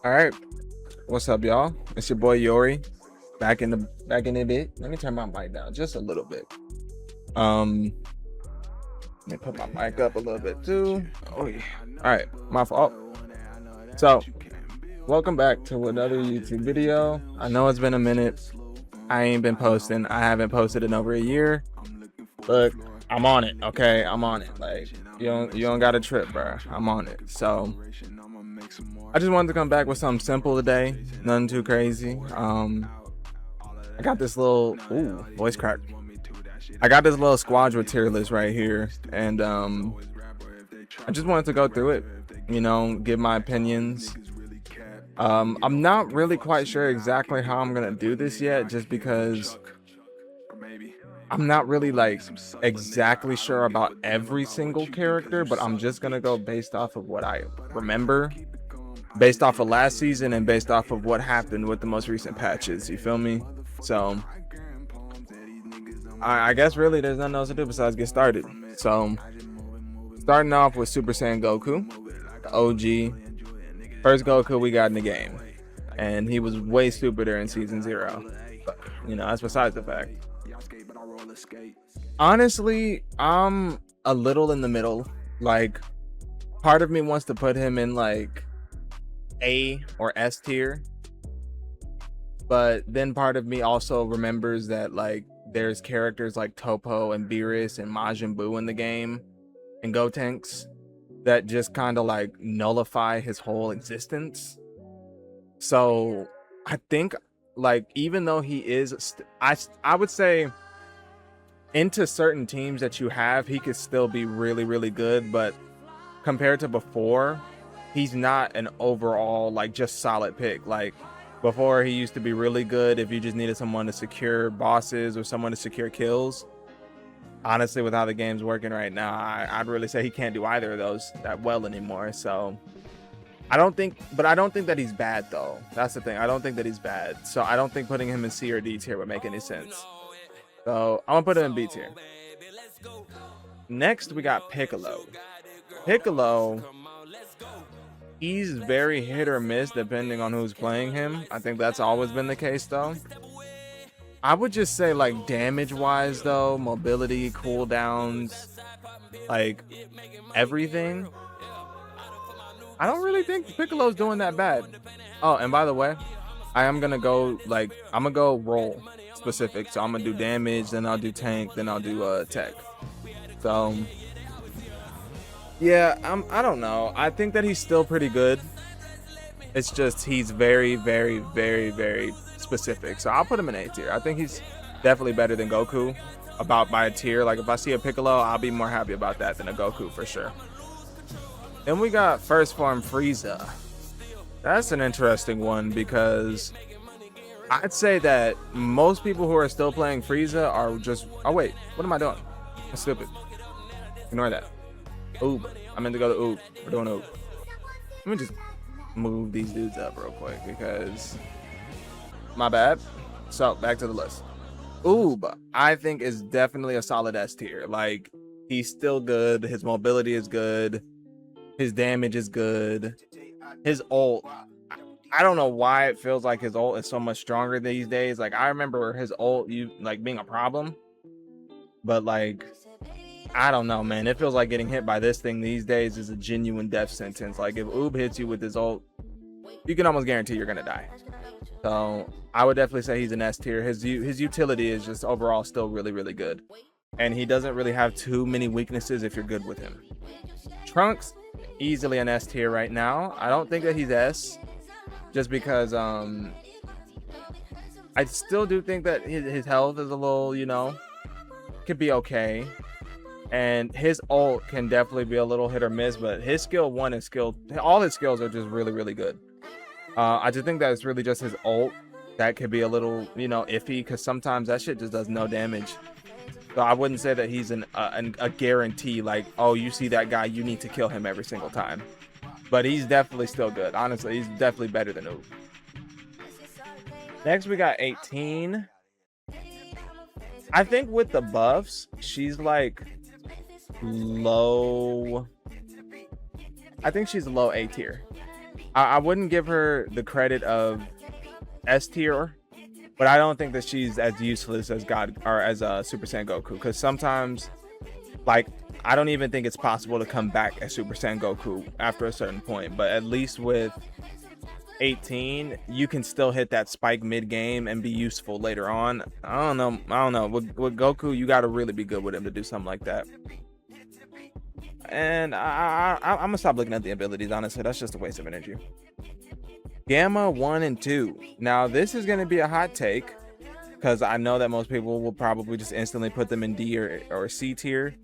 All right, what's up, y'all? It's your boy Yori, back in the bit. Let me turn my mic down just a little bit. Let me put my mic up a little bit too. Oh yeah. All right, my fault. So, welcome back to another YouTube video. I know it's been a minute. I ain't been posting. I haven't posted in over a year, but I'm on it. Okay, I'm on it. Like you don't got a trip, bro. I'm on it. So I just wanted to come back with something simple today, nothing too crazy. I got this little voice crack. I got this little Squadra tier list right here, and I just wanted to go through it, give my opinions. I'm not really quite sure exactly how I'm gonna do this yet, just because I'm not really like exactly sure about every single character, but I'm just gonna go based off of what I remember, based off of last season, and based off of what happened with the most recent patches. You feel me? So I guess really there's nothing else to do besides get started. So starting off with Super Saiyan Goku, the OG, first Goku we got in the game, and he was way stupider in season 0. But that's besides the fact. Honestly, I'm a little in the middle. Like, part of me wants to put him in like A or S tier, but then part of me also remembers that like there's characters like Toppo and Beerus and Majin Buu in the game and Gotenks that just kind of like nullify his whole existence. So I think like even though he is I would say into certain teams that you have, he could still be really good, but compared to before, he's not an overall like just solid pick. Like before, he used to be really good if you just needed someone to secure bosses or someone to secure kills. Honestly, with how the game's working right now, I'd really say he can't do either of those that well anymore. So I don't think that he's bad though. That's the thing. I don't think that he's bad. So I don't think putting him in C or D tier would make any sense. So I'm gonna put him in B tier. Next, we got Piccolo. He's very hit or miss depending on who's playing him. I think that's always been the case though. I would just say like damage wise though, mobility, cooldowns, like everything, I don't really think Piccolo's doing that bad. Oh, and by the way, I'm gonna go role specific. So I'm gonna do damage, then I'll do tank, then I'll do tech. So yeah, I don't know. I think that he's still pretty good. It's just he's very specific. So I'll put him in A tier. I think he's definitely better than Goku by a tier. Like if I see a Piccolo, I'll be more happy about that than a Goku for sure. Then we got first form Frieza. That's an interesting one because I'd say that most people who are still playing Frieza are just... Oh wait, what am I doing? I'm stupid. Ignore that. Oob. I meant to go to Oob. We're doing Oob. Let me just move these dudes up real quick because my bad. So back to the list. Oob, I think is definitely a solid S tier. Like he's still good. His mobility is good. His damage is good. His ult, I don't know why it feels like his ult is so much stronger these days. Like I remember his ult being a problem, but like I don't know, man. It feels like getting hit by this thing these days is a genuine death sentence. Like if Oob hits you with his ult, you can almost guarantee you're gonna die. So I would definitely say he's an S tier. His utility is just overall still really good, and he doesn't really have too many weaknesses if you're good with him. Trunks, easily an S tier right now. I don't think that he's S, just because I still do think that his health is a little, could be okay. And his ult can definitely be a little hit or miss, but his skill 1 and all his skills are just really good. I just think that it's really just his ult that could be a little, iffy, because sometimes that shit just does no damage. So I wouldn't say that he's a guarantee, like, oh, you see that guy, you need to kill him every single time. But he's definitely still good. Honestly, he's definitely better than Oob. Next, we got 18. I think with the buffs, she's like low. I think she's low A tier. I wouldn't give her the credit of S tier, but I don't think that she's as useless as God or as Super Saiyan Goku, because sometimes, like, I don't even think it's possible to come back as Super Saiyan Goku after a certain point, but at least with 18 you can still hit that spike mid game and be useful later on. I don't know with Goku, you got to really be good with him to do something like that. And I'm gonna stop looking at the abilities, honestly. That's just a waste of energy. Gamma 1 and 2. Now this is going to be a hot take, because I know that most people will probably just instantly put them in D or C tier,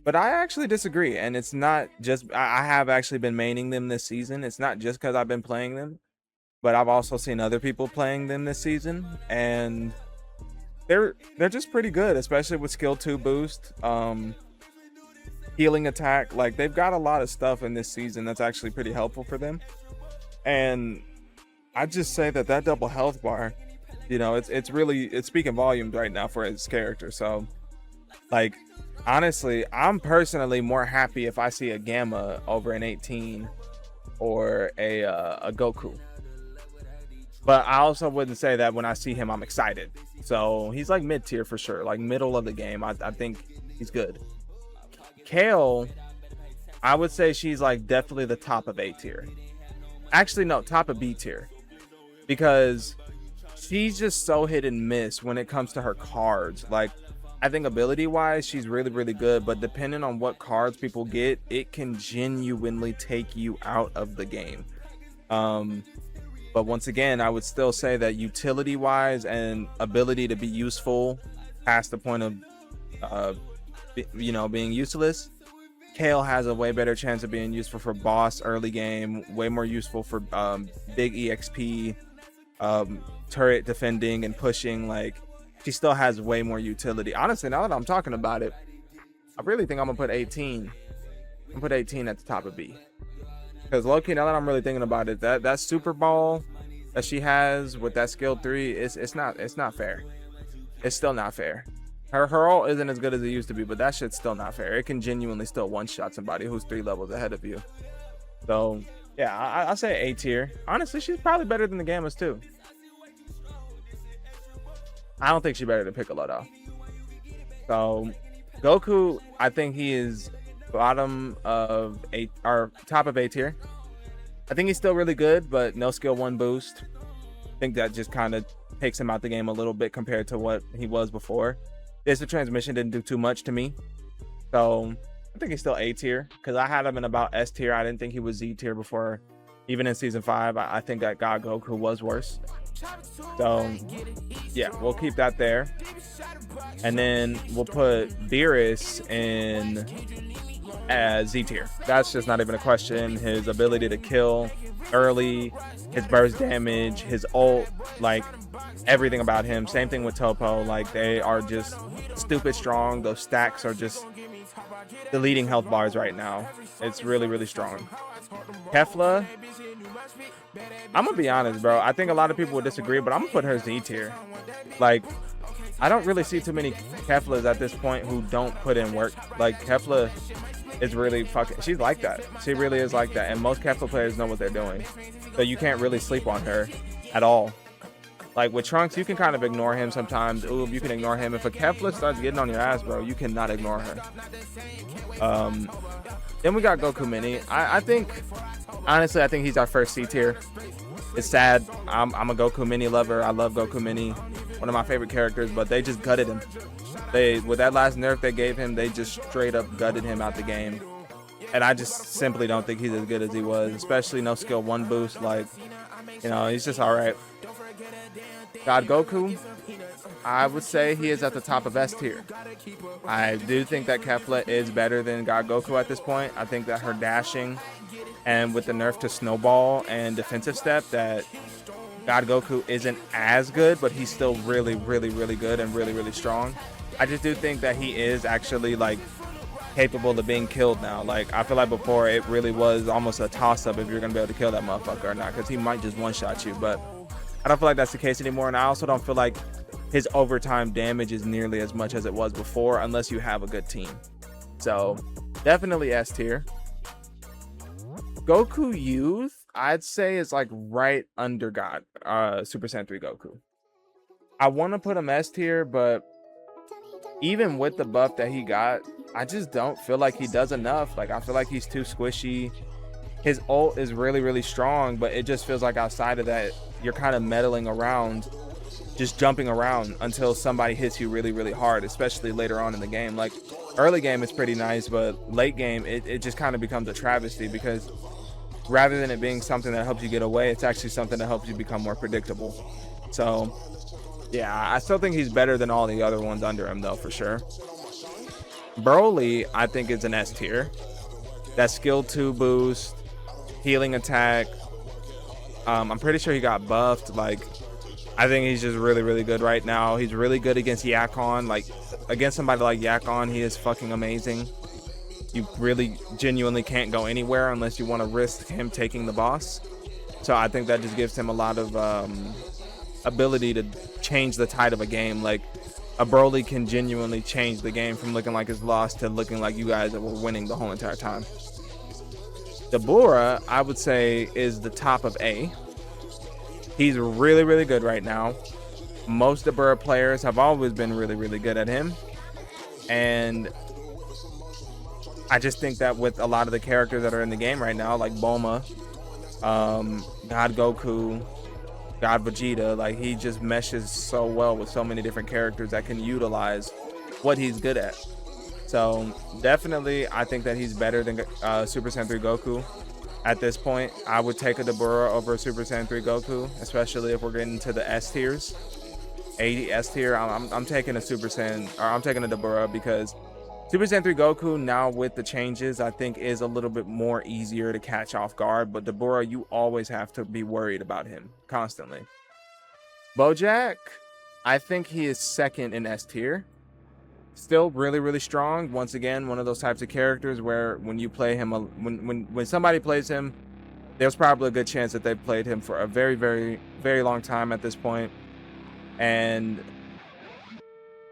but I actually disagree. And it's not just, I have actually been maining them this season. It's not just because I've been playing them, but I've also seen other people playing them this season, and they're just pretty good, especially with skill 2 boost, healing attack. Like, they've got a lot of stuff in this season that's actually pretty helpful for them. And I just say that double health bar, you know, it's speaking volumes right now for his character. So, like, honestly, I'm personally more happy if I see a Gamma over an 18 or a Goku. But I also wouldn't say that when I see him I'm excited. So he's like mid tier for sure, like middle of the game. I think he's good. Kale, I would say she's like definitely the top of A tier. Actually, no, top of B tier, because she's just so hit and miss when it comes to her cards. Like, I think ability wise she's really, really good, but depending on what cards people get, it can genuinely take you out of the game. But once again, I would still say that utility wise and ability to be useful past the point of you know, being useless, Kale has a way better chance of being useful for boss early game, way more useful for big EXP, turret defending and pushing. Like, she still has way more utility. Honestly, now that I'm talking about it, I really think I'm gonna put 18. I'm gonna put 18 at the top of B, because low-key, now that I'm really thinking about it, that super ball that she has with that skill 3, it's not fair. It's still not fair. Her ult isn't as good as it used to be, but that shit's still not fair. It can genuinely still one-shot somebody who's 3 levels ahead of you. So yeah, I'll say A tier. Honestly, she's probably better than the Gammas too. I don't think she's better than Piccolo though. So Goku, I think he is bottom of A or top of A tier. I think he's still really good, but no skill 1 boost. I think that just kind of takes him out the game a little bit compared to what he was before. The transmission didn't do too much to me, so I think he's still A tier, because I had him in about S tier. I didn't think he was Z tier before. Even in season 5, I think that God Goku was worse. So yeah, we'll keep that there, and then we'll put beerus in as Z tier. That's just not even a question. His ability to kill early, his burst damage, his ult, like everything about him. Same thing with Topo. Like, they are just stupid strong. Those stacks are just the leading health bars right now. It's really, really strong. Kefla, I'm gonna be honest, bro. I think a lot of people would disagree, but I'm gonna put her Z tier. Like, I don't really see too many Keflas at this point who don't put in work. Like, Kefla is really fucking, she's like that. She really is like that, and most Kefla players know what they're doing, so you can't really sleep on her at all. Like, with Trunks, you can kind of ignore him sometimes. Ooh, you can ignore him. If a Kefla starts getting on your ass, bro, you cannot ignore her. Then we got Goku Mini. I think, honestly, I think he's our first C tier. It's sad. I'm a Goku Mini lover. I love Goku Mini, one of my favorite characters, but they just gutted him. With that last nerf they gave him, they just straight up gutted him out the game. And I just simply don't think he's as good as he was, especially no skill 1 boost. Like, you know, he's just all right. God Goku, I would say he is at the top of S tier. I do think that Kefla is better than God Goku at this point. I think that her dashing, and with the nerf to snowball and defensive step, that God Goku isn't as good, but he's still really, really, really good and really, really strong. I just do think that he is actually, like, capable of being killed now. Like, I feel like before it really was almost a toss-up if you're gonna be able to kill that motherfucker or not, because he might just one-shot you, but I don't feel like that's the case anymore. And I also don't feel like his overtime damage is nearly as much as it was before, unless you have a good team. So definitely S tier. Goku Youth, I'd say is like right under God, Super Saiyan 3 Goku. I want to put him S tier, but even with the buff that he got, I just don't feel like he does enough. Like, I feel like he's too squishy. His ult is really, really strong, but it just feels like outside of that, you're kind of meddling around, just jumping around until somebody hits you really, really hard, especially later on in the game. Like, early game is pretty nice, but late game, it just kind of becomes a travesty, because rather than it being something that helps you get away, it's actually something that helps you become more predictable. So, yeah, I still think he's better than all the other ones under him, though, for sure. Broly, I think, is an S tier. That skill 2 boost, healing attack. I'm pretty sure he got buffed. Like, I think he's just really, really good right now. He's really good against Yakon. Like, against somebody like Yakon, he is fucking amazing. You really genuinely can't go anywhere unless you want to risk him taking the boss. So I think that just gives him a lot of ability to change the tide of a game. Like, a Broly can genuinely change the game from looking like it's lost to looking like you guys were winning the whole entire time. Dabura, I would say, is the top of A. He's really, really good right now. Most Dabura players have always been really, really good at him. And I just think that with a lot of the characters that are in the game right now, like Bulma, God Goku, God Vegeta, like, he just meshes so well with so many different characters that can utilize what he's good at. So definitely, I think that he's better than Super Saiyan 3 Goku. At this point, I would take a Dabura over Super Saiyan 3 Goku, especially if we're getting to the S tiers. 80 S tier, I'm taking a Super Saiyan, or I'm taking a Dabura, because Super Saiyan 3 Goku, now with the changes, I think is a little bit more easier to catch off guard. But Dabura, you always have to be worried about him constantly. Bojack, I think he is second in S tier. Still really, really strong. Once again, one of those types of characters where when you play him, when somebody plays him, there's probably a good chance that they've played him for a very, very, very long time at this point. And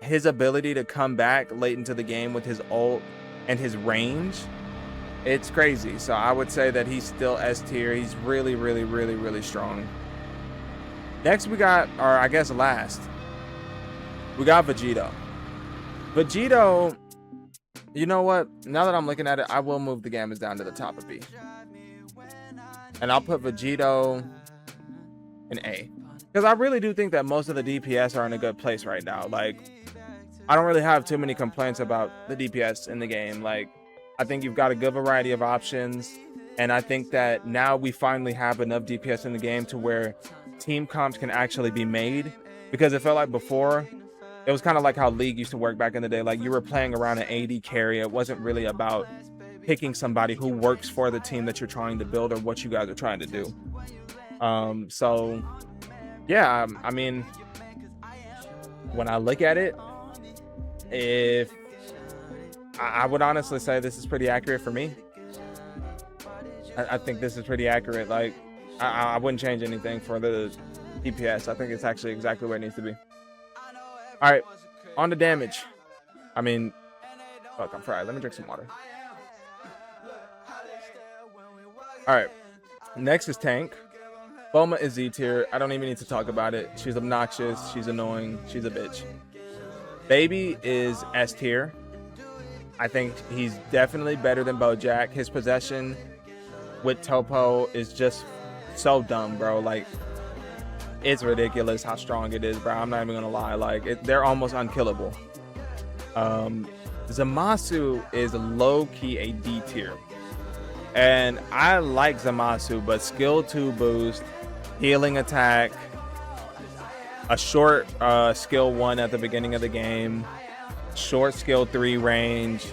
his ability to come back late into the game with his ult and his range, it's crazy. So I would say that he's still S tier. He's really, really, really, really strong. Next we got, or I guess last, we got Vegito. Vegito, you know what? Now that I'm looking at it, I will move the gammas down to the top of B. And I'll put Vegito in A. Because I really do think that most of the DPS are in a good place right now. Like, I don't really have too many complaints about the DPS in the game. Like, I think you've got a good variety of options. And I think that now we finally have enough DPS in the game to where team comps can actually be made. Because it felt like before, it was kind of like how League used to work back in the day. Like, you were playing around an AD carry. It wasn't really about picking somebody who works for the team that you're trying to build or what you guys are trying to do. So, yeah, I mean, when I look at it, if I would honestly say this is pretty accurate for me. I think this is pretty accurate. Like, I wouldn't change anything for the DPS. I think it's actually exactly where it needs to be. All right, on to damage. I mean, fuck, I'm fried. Let me drink some water. All right, next is Tank. Bulma is Z tier. I don't even need to talk about it. She's obnoxious. She's annoying. She's a bitch. Baby is S tier. I think he's definitely better than Bojack. His possession with Topo is just so dumb, bro. Like, it's ridiculous how strong it is, bro. I'm not even gonna lie. Like, they're almost unkillable. Zamasu is low-key a D tier. And I like Zamasu, but skill 2 boost, healing attack, a short skill 1 at the beginning of the game, short skill 3 range,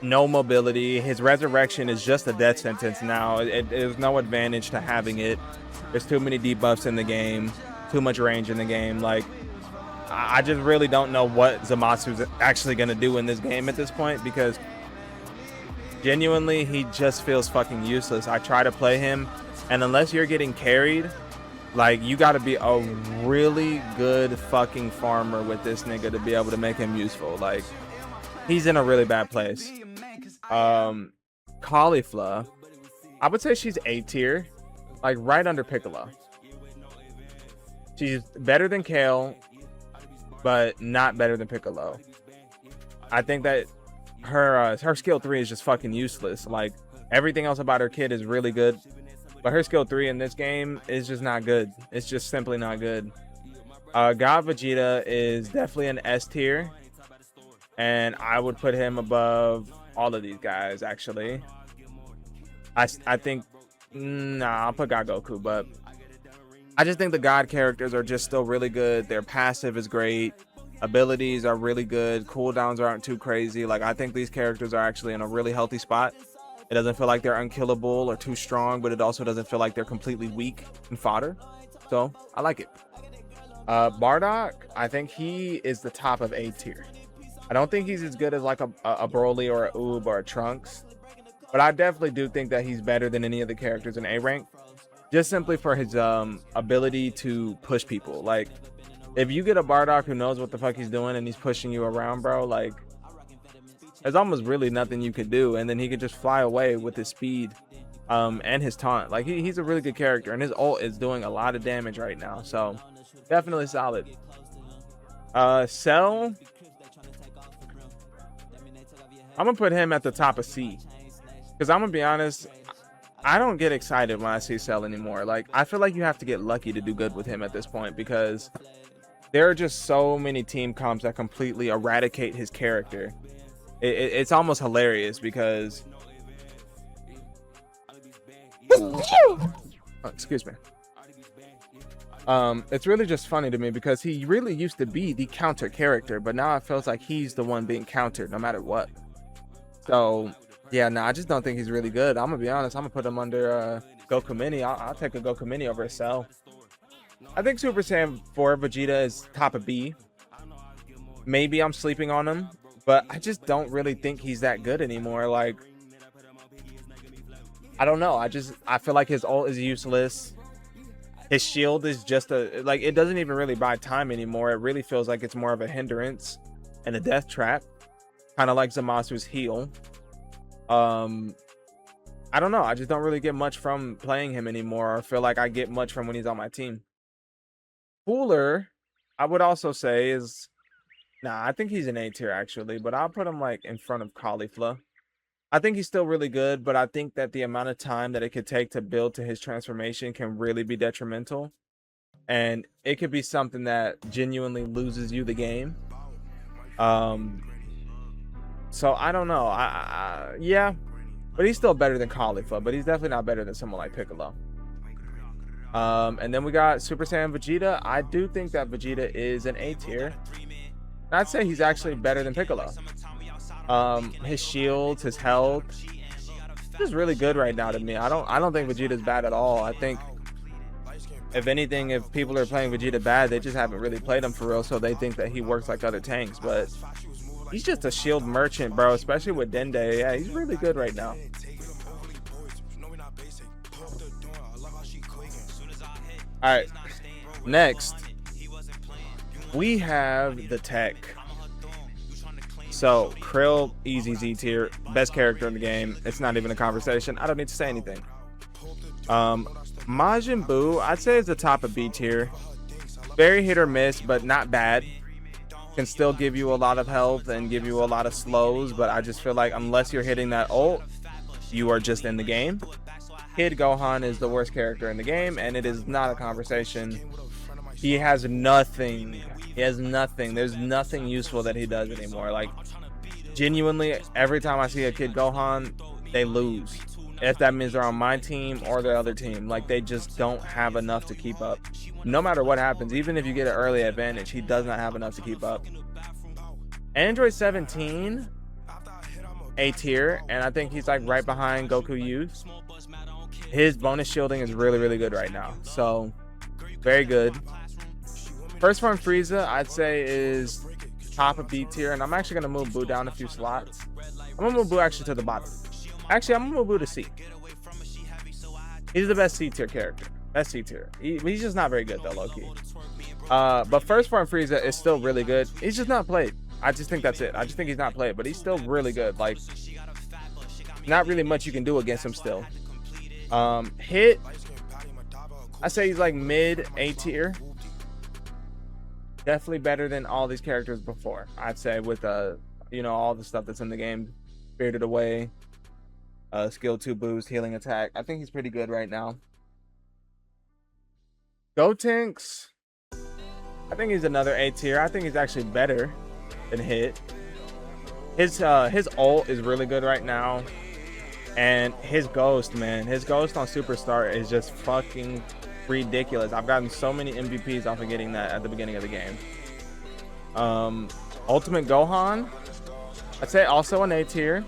no mobility. His resurrection is just a death sentence now. There's no advantage to having it. There's too many debuffs in the game, too much range in the game. Like, I just really don't know what Zamasu's actually going to do in this game at this point, because genuinely, he just feels fucking useless. I try to play him, and unless you're getting carried, like, you got to be a really good fucking farmer with this nigga to be able to make him useful. Like, he's in a really bad place. Caulifla, I would say she's A tier, like right under Piccolo. She's better than Kale, but not better than Piccolo. I think that her skill 3 is just fucking useless. Like everything else about her kid is really good, but her skill 3 in this game is just not good. It's just simply not good. God Vegeta is definitely an S tier, and I would put him above all of these guys actually. I think I'll put God Goku, but I just think the God characters are just still really good. Their passive is great, abilities are really good, cooldowns aren't too crazy. Like I think these characters are actually in a really healthy spot. It doesn't feel like they're unkillable or too strong, but it also doesn't feel like they're completely weak and fodder. So I like it. Bardock, I think he is the top of A tier. I don't think he's as good as like a Broly or a Oob or a Trunks, but I definitely do think that he's better than any of the characters in A rank, just simply for his ability to push people. Like if you get a Bardock who knows what the fuck he's doing and he's pushing you around, bro, like there's almost really nothing you could do, and then he could just fly away with his speed and his taunt. Like he's a really good character, and his ult is doing a lot of damage right now, so definitely solid. Cell, I'm gonna put him at the top of C, because I'm gonna be honest, I don't get excited when I see Cell anymore. Like I feel like you have to get lucky to do good with him at this point, because there are just so many team comps that completely eradicate his character. It's almost hilarious because excuse me. It's really just funny to me because he really used to be the counter character, but now it feels like he's the one being countered no matter what. So yeah, no, I just don't think he's really good. I'm gonna be honest, I'm gonna put him under Goku Mini. I'll take a Goku Mini over a Cell. I think Super Saiyan 4 Vegeta is top of B. Maybe I'm sleeping on him, but I just don't really think he's that good anymore. Like I don't know, I feel like his ult is useless. His shield is just like, it doesn't even really buy time anymore. It really feels like it's more of a hindrance and a death trap, kind of like Zamasu's heal. I don't know, I just don't really get much from playing him anymore, or feel like I get much from when he's on my team. Cooler, I would also say is, I think he's an A tier actually, but I'll put him like in front of Caulifla. I think he's still really good, but I think that the amount of time that it could take to build to his transformation can really be detrimental, and it could be something that genuinely loses you the game. So I don't know. Yeah, but he's still better than Caulifla, but he's definitely not better than someone like Piccolo. And then we got Super Saiyan Vegeta. I do think that Vegeta is an A tier. I'd say he's actually better than Piccolo. His shields, his health, is really good right now to me. I don't think Vegeta's bad at all. I think if anything, if people are playing Vegeta bad, they just haven't really played him for real, so they think that he works like other tanks. But he's just a shield merchant, bro, especially with Dende. Yeah, he's really good right now. All right, next we have the tech. So Krill, easy Z tier, best character in the game. It's not even a conversation. I don't need to say anything. Majin Buu, I'd say is the top of B tier. Very hit or miss, but not bad. Can still give you a lot of health and give you a lot of slows, but I just feel like unless you're hitting that ult, you are just in the game. Kid Gohan is the worst character in the game, and it is not a conversation. He has nothing. He has nothing. There's nothing useful that he does anymore. Like, genuinely, every time I see a Kid Gohan, they lose. If that means they're on my team or the other team, like, they just don't have enough to keep up. No matter what happens, even if you get an early advantage, he does not have enough to keep up. Android 17, A tier, and I think he's like right behind Goku Youth. His bonus shielding is really, really good right now. So, very good. First form Frieza, I'd say, is top of B tier, and I'm actually going to move Buu down a few slots. I'm going to move Buu actually to the bottom. Actually, I'm going to move Buu to C. He's the best C tier character. Best C tier. He's just not very good, though, low-key. But first form Frieza is still really good. He's just not played. I just think that's it. I just think he's not played, but he's still really good. Like, not really much you can do against him still. Hit, I say he's like mid A tier. Definitely better than all these characters before, I'd say, with you know, all the stuff that's in the game. Spirited Away, skill 2 boost, healing attack. I think he's pretty good right now. Gotenks, I think he's another A tier. I think he's actually better than Hit. His ult is really good right now. And his ghost, man, his ghost on Superstar is just fucking ridiculous. I've gotten so many MVPs off of getting that at the beginning of the game. Ultimate Gohan, I'd say also an A tier.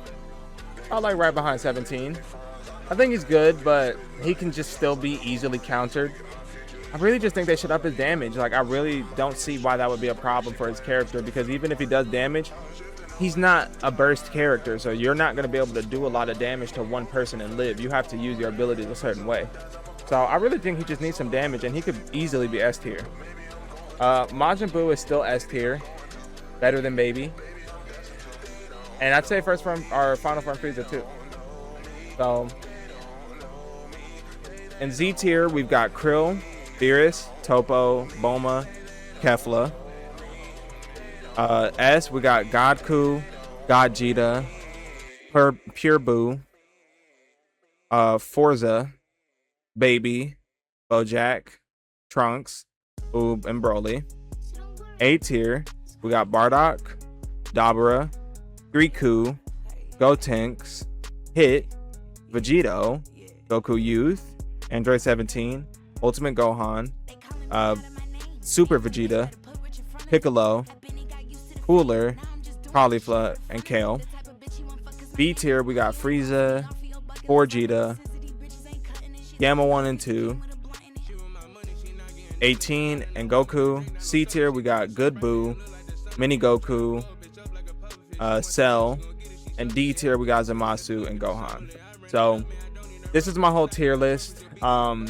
I like right behind 17. I think he's good, but he can just still be easily countered. I really just think they should up his damage. Like, I really don't see why that would be a problem for his character, because even if he does damage, he's not a burst character, so you're not going to be able to do a lot of damage to one person and live. You have to use your abilities a certain way. So I really think he just needs some damage, and he could easily be S tier. Majin Buu is still S tier, better than Baby. And I'd say first form or final form Frieza too. So in Z tier, we've got Krill, beerus, Toppo, Bulma, Kefla. S, we got Godku, Gogeta, Pure Boo, Forza, Baby, Bojack, Trunks, Oob, and Broly. A tier, we got Bardock, Dabura, Riku, Gotenks, Hit, Vegito, Goku Youth, Android 17, Ultimate Gohan, Super Vegeta, Piccolo, Cooler, Caulifla, and Kale. B tier, we got Frieza, Vegeta, Gamma 1 and 2, 18, and Goku. C tier, we got Good Boo, Mini Goku, Cell, and D tier, we got Zamasu and Gohan. So this is my whole tier list. I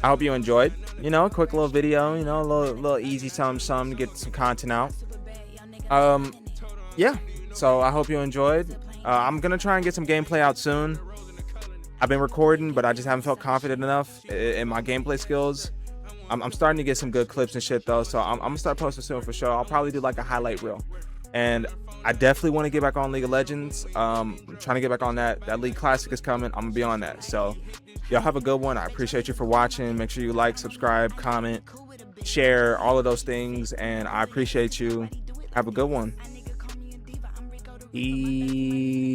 hope you enjoyed. You know, a quick little video. You know, a little easy something to get some content out. Yeah. So I hope you enjoyed. I'm gonna try and get some gameplay out soon. I've been recording, but I just haven't felt confident enough in my gameplay skills. I'm starting to get some good clips and shit though, so I'm gonna start posting soon for sure. I'll probably do like a highlight reel. And I definitely want to get back on League of Legends. I'm trying to get back on that. That League Classic is coming. I'm gonna be on that. So y'all have a good one. I appreciate you for watching. Make sure you like, subscribe, comment, share, all of those things. And I appreciate you. Have a good one. Peace.